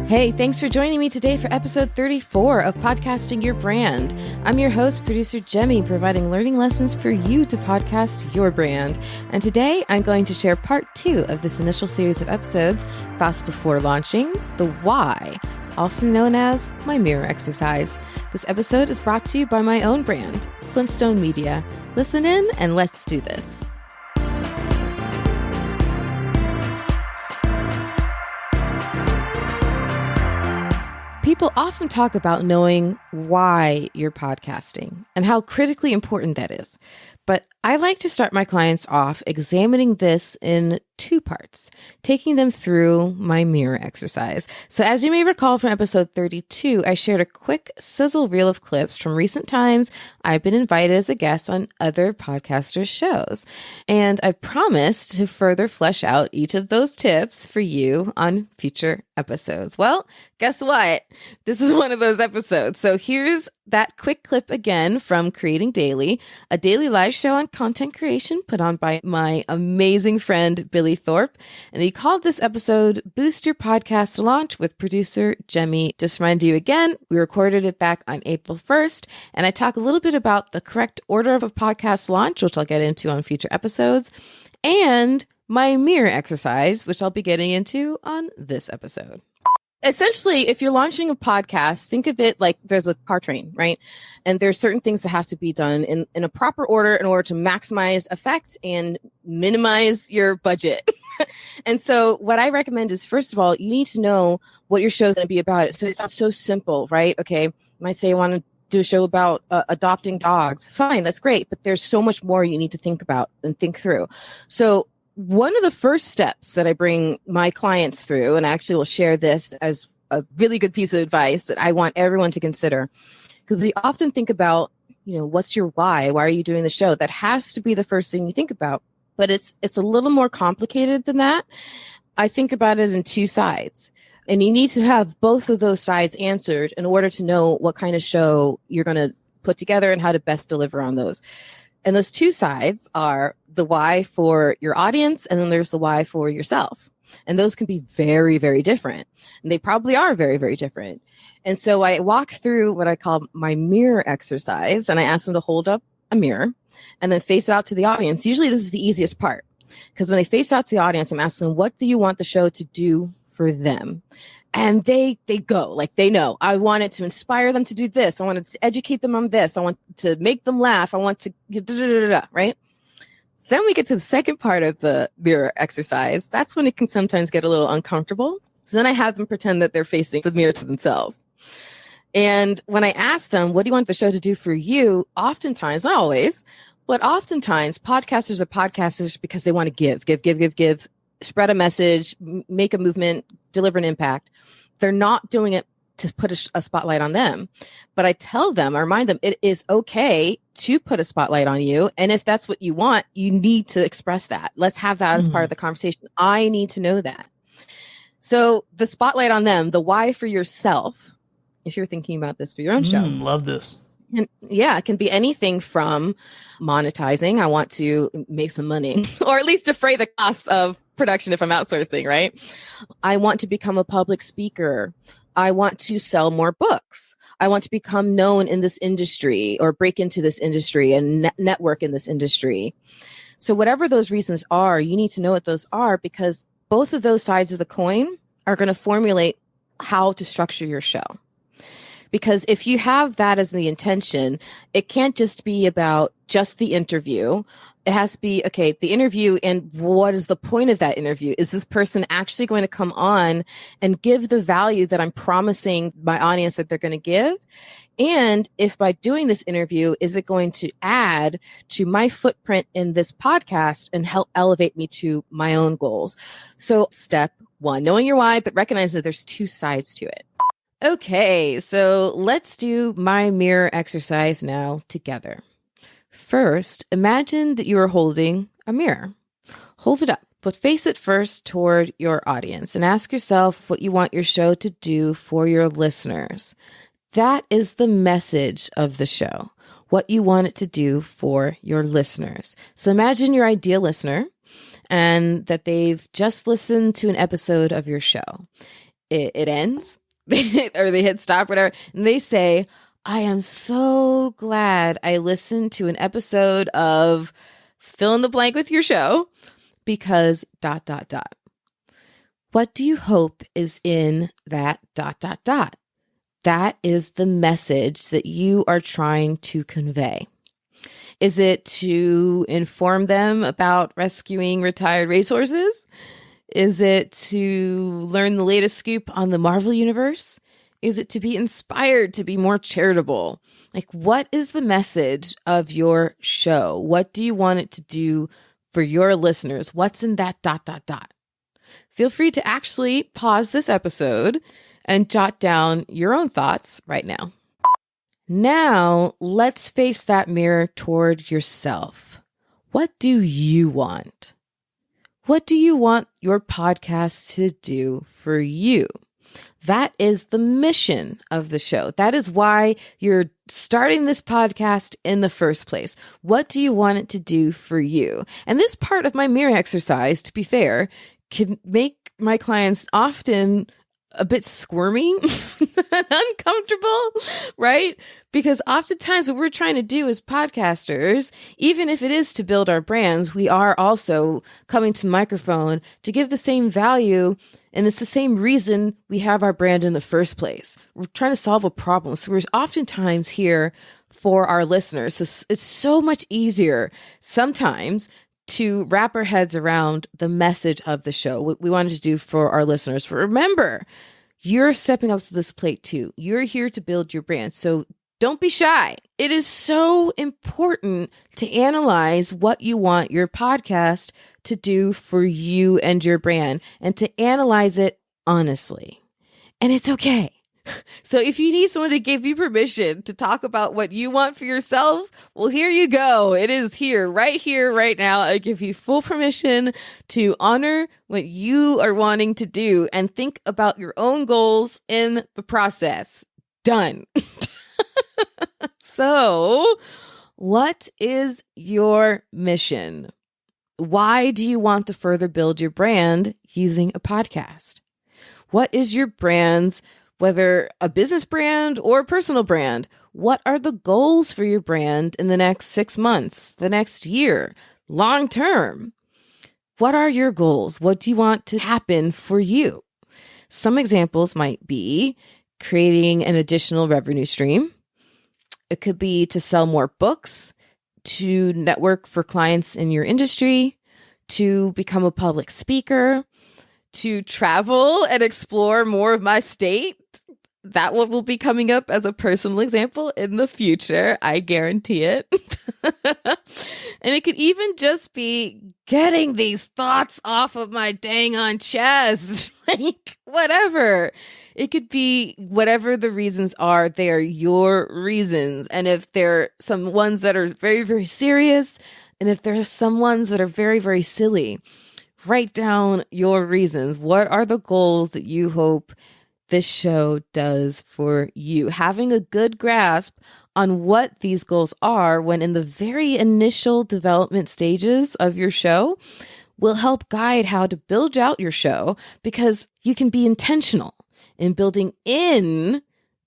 Hey, thanks for joining me today for episode 34 of Podcasting Your Brand. I'm your host, producer Jaime, providing learning lessons for you to podcast your brand. And today I'm going to share part 2 of this initial series of episodes, Thoughts Before Launching, the Why, also known as my mirror exercise. This episode is brought to you by my own brand, Flintstone Media. Listen in and let's do this. People often talk about knowing why you're podcasting and how critically important that is. But I like to start my clients off examining this in 2 parts, taking them through my mirror exercise. So as you may recall from episode 32, I shared a quick sizzle reel of clips from recent times I've been invited as a guest on other podcasters' shows. And I promised to further flesh out each of those tips for you on future episodes. Well, guess what? This is one of those episodes. So here's that quick clip again from Creating Daily, a daily live show on content creation put on by my amazing friend, Billy Thorpe. And he called this episode Boost Your Podcast Launch with producer Jaime. Just to remind you again, we recorded it back on April 1st. And I talk a little bit about the correct order of a podcast launch, which I'll get into on future episodes, and my mirror exercise, which I'll be getting into on this episode. Essentially, if you're launching a podcast, think of it like there's a car train, right? And there's certain things that have to be done in a proper order in order to maximize effect and minimize your budget. And so what I recommend is, first of all, you need to know what your show is going to be about. So it's not so simple, right? Okay, I might say I want to do a show about adopting dogs. Fine, that's great. But there's so much more you need to think about and think through. So one of the first steps that I bring my clients through, and I actually will share this as a really good piece of advice that I want everyone to consider, because we often think about, what's your why? Why are you doing the show? That has to be the first thing you think about, but it's a little more complicated than that. I think about it in 2 sides, and you need to have both of those sides answered in order to know what kind of show you're going to put together and how to best deliver on those. And those 2 sides are the why for your audience, and then there's the why for yourself. And those can be very, very different. And they probably are very, very different. And so I walk through what I call my mirror exercise, and I ask them to hold up a mirror and then face it out to the audience. Usually this is the easiest part, because when they face out to the audience, I'm asking, what do you want the show to do for them? And they go, like, they know. I want it to inspire them to do this. I want to educate them on this. I want to make them laugh. I want to, right? So then we get to the second part of the mirror exercise. That's when it can sometimes get a little uncomfortable. So then I have them pretend that they're facing the mirror to themselves. And when I ask them, what do you want the show to do for you? Oftentimes, not always, but oftentimes podcasters are podcasters because they want to give, spread a message, make a movement, deliver an impact. They're not doing it to put a spotlight on them. But I tell them, I remind them, it is okay to put a spotlight on you. And if that's what you want, you need to express that. Let's have that as part of the conversation. I need to know that. So the spotlight on them, the why for yourself, if you're thinking about this for your own show. Love this. And yeah, it can be anything from monetizing. I want to make some money, or at least defray the costs of production if I'm outsourcing, right? I want to become a public speaker. I want to sell more books. I want to become known in this industry or break into this industry and network in this industry. So whatever those reasons are, you need to know what those are, because both of those sides of the coin are going to formulate how to structure your show. Because if you have that as the intention, it can't just be about just the interview. It has to be, okay, the interview, and what is the point of that interview? Is this person actually going to come on and give the value that I'm promising my audience that they're going to give? And if by doing this interview, is it going to add to my footprint in this podcast and help elevate me to my own goals? So step 1, knowing your why, but recognize that there's 2 sides to it. Okay, so let's do my mirror exercise now together. First, imagine that you are holding a mirror. Hold it up, but face it first toward your audience and ask yourself what you want your show to do for your listeners. That is the message of the show, what you want it to do for your listeners. So imagine your ideal listener and that they've just listened to an episode of your show. it ends or they hit stop, whatever, and they say, I am so glad I listened to an episode of fill in the blank with your show because ... What do you hope is in that ... That is the message that you are trying to convey. Is it to inform them about rescuing retired racehorses? Is it to learn the latest scoop on the Marvel Universe? Is it to be inspired to be more charitable? Like, what is the message of your show? What do you want it to do for your listeners? What's in that ... Feel free to actually pause this episode and jot down your own thoughts right now. Now, let's face that mirror toward yourself. What do you want? What do you want your podcast to do for you? That is the mission of the show. That is why you're starting this podcast in the first place. What do you want it to do for you? And this part of my mirror exercise, to be fair, can make my clients often a bit squirmy and uncomfortable, right? Because oftentimes what we're trying to do as podcasters, even if it is to build our brands, we are also coming to the microphone to give the same value. And it's the same reason we have our brand in the first place. We're trying to solve a problem. So we're oftentimes here for our listeners. So it's so much easier sometimes to wrap our heads around the message of the show, what we wanted to do for our listeners. But remember, you're stepping up to this plate too. You're here to build your brand. So don't be shy. It is so important to analyze what you want your podcast to do for you and your brand and to analyze it honestly. And it's okay. So if you need someone to give you permission to talk about what you want for yourself, well, here you go. It is here, right now. I give you full permission to honor what you are wanting to do and think about your own goals in the process. Done. So, what is your mission? Why do you want to further build your brand using a podcast? What is your brand's, whether a business brand or a personal brand? What are the goals for your brand in the next 6 months, the next year, long term? What are your goals? What do you want to happen for you? Some examples might be creating an additional revenue stream. It could be to sell more books, to network for clients in your industry, to become a public speaker, to travel and explore more of my state. That one will be coming up as a personal example in the future. I guarantee it. And it could even just be getting these thoughts off of my dang on chest. Like, whatever. It could be whatever the reasons are, they are your reasons. And if there are some ones that are very, very serious, and if there are some ones that are very, very silly, write down your reasons. What are the goals that you hope this show does for you? Having a good grasp on what these goals are when in the very initial development stages of your show will help guide how to build out your show, because you can be intentional in building in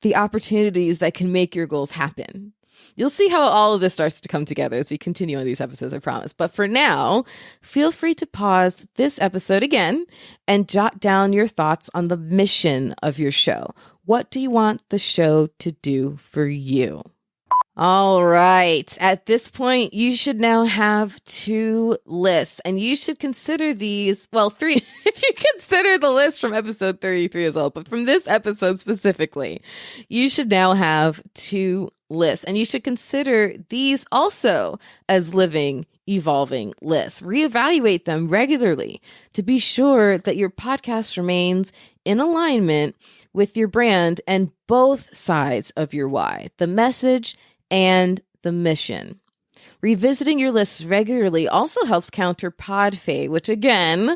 the opportunities that can make your goals happen. You'll see how all of this starts to come together as we continue on these episodes, I promise. But for now, feel free to pause this episode again and jot down your thoughts on the mission of your show. What do you want the show to do for you? All right. At this point, you should now have 2 lists, and you should consider these, well, 3, if you consider the list from episode 33 as well, but from this episode specifically, you should now have 2 lists, and you should consider these also as living, evolving lists. Reevaluate them regularly to be sure that your podcast remains in alignment with your brand and both sides of your why, the message and the mission. Revisiting your lists regularly also helps counter pod fade, which again,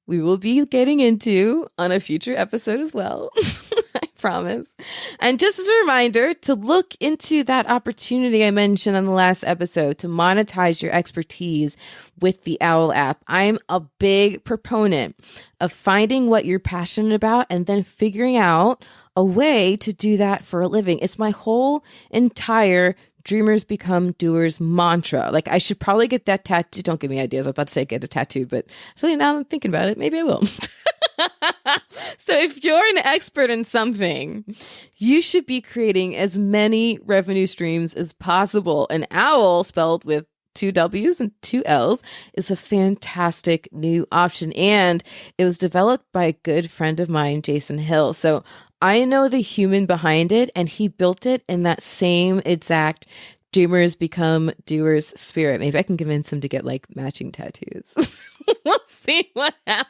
we will be getting into on a future episode as well. I Promise. And just as a reminder to look into that opportunity I mentioned on the last episode to monetize your expertise with the Owl app. I'm a big proponent of finding what you're passionate about and then figuring out a way to do that for a living. It's my whole entire Dreamers Become Doers mantra. Like, I should probably get that tattooed. Don't give me ideas. I was about to say get it tattooed, but so now I'm thinking about it. Maybe I will. So if you're an expert in something, you should be creating as many revenue streams as possible. An Owl, spelled with 2 W's and 2 L's, is a fantastic new option. And it was developed by a good friend of mine, Jason Hill. So I know the human behind it, and he built it in that same exact Dreamers Become Doers spirit. Maybe I can convince him to get like matching tattoos. We'll see what happens.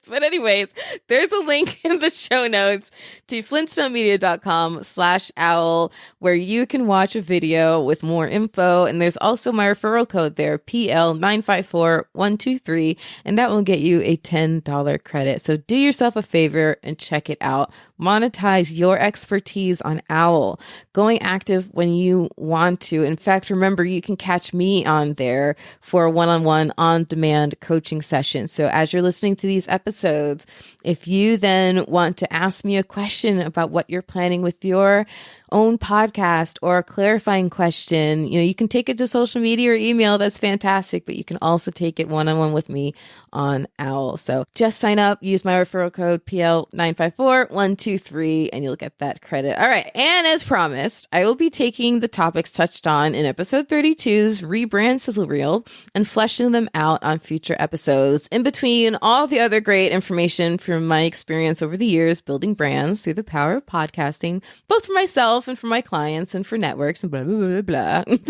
But anyways, there's a link in the show notes to flintstonemedia.com/owl where you can watch a video with more info. And there's also my referral code there, PL954123, and that will get you a $10 credit. So do yourself a favor and check it out. Monetize your expertise on Owl, going active when you want to. In fact, remember, you can catch me on there for a one-on-one on-demand coaching session. So as you're listening to these episodes, if you then want to ask me a question about what you're planning with your own podcast or a clarifying question, you can take it to social media or email. That's fantastic. But you can also take it one-on-one with me on Owl. So just sign up, use my referral code PL954123, and you'll get that credit. All right. And as promised, I will be taking the topics touched on in episode 32's Rebrand Sizzle Reel and fleshing them out on future episodes, in between all the other great information from my experience over the years building brands through the power of podcasting, both for myself and for my clients and for networks and blah, blah, blah, blah,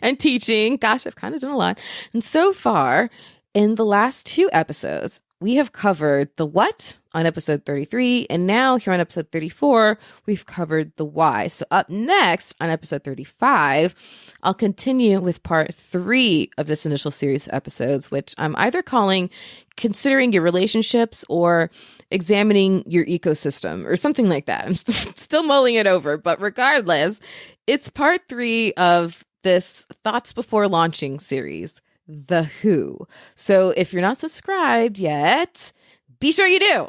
and teaching. Gosh, I've kind of done a lot. And so far, in the last 2 episodes, we have covered the what on episode 33, and now here on episode 34, we've covered the why. So up next on episode 35, I'll continue with part 3 of this initial series of episodes, which I'm either calling Considering Your Relationships or Examining Your Ecosystem or something like that. I'm still mulling it over, but regardless, it's part 3 of this Thoughts Before Launching series, The Who. So if you're not subscribed yet, be sure you do.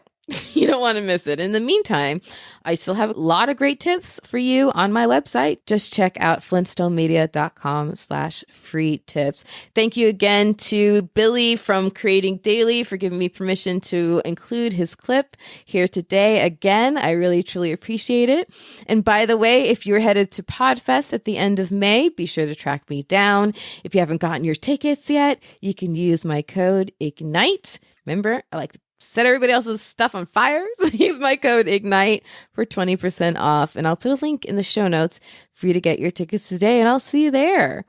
You don't want to miss it. In the meantime, I still have a lot of great tips for you on my website. Just check out flintstonemedia.com/free tips. Thank you again to Billy from Creating Daily for giving me permission to include his clip here today. Again, I really, truly appreciate it. And by the way, if you're headed to PodFest at the end of May, be sure to track me down. If you haven't gotten your tickets yet, you can use my code IGNITE. Remember, I like to set everybody else's stuff on fire. So use my code IGNITE for 20% off. And I'll put a link in the show notes for you to get your tickets today, and I'll see you there.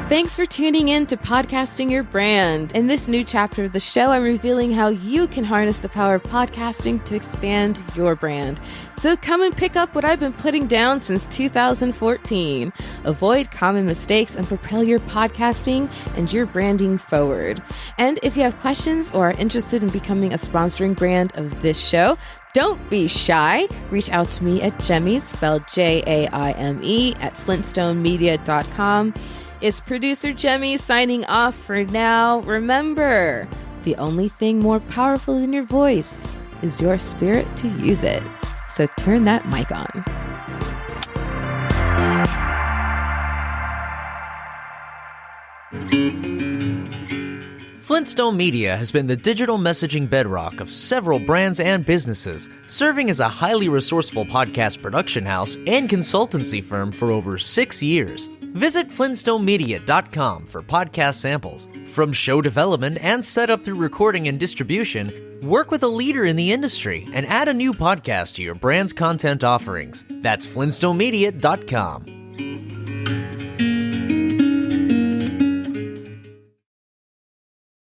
Thanks for tuning in to Podcasting Your Brand. In this new chapter of the show, I'm revealing how you can harness the power of podcasting to expand your brand. So come and pick up what I've been putting down since 2014. Avoid common mistakes and propel your podcasting and your branding forward. And if you have questions or are interested in becoming a sponsoring brand of this show, don't be shy. Reach out to me at Jaime, spelled Jaime, at flintstonemedia.com. It's producer Jaime signing off for now. Remember, the only thing more powerful than your voice is your spirit to use it. So turn that mic on. Flintstone Media has been the digital messaging bedrock of several brands and businesses, serving as a highly resourceful podcast production house and consultancy firm for over 6 years. Visit flintstonemedia.com for podcast samples. From show development and setup through recording and distribution, work with a leader in the industry and add a new podcast to your brand's content offerings. That's flintstonemedia.com.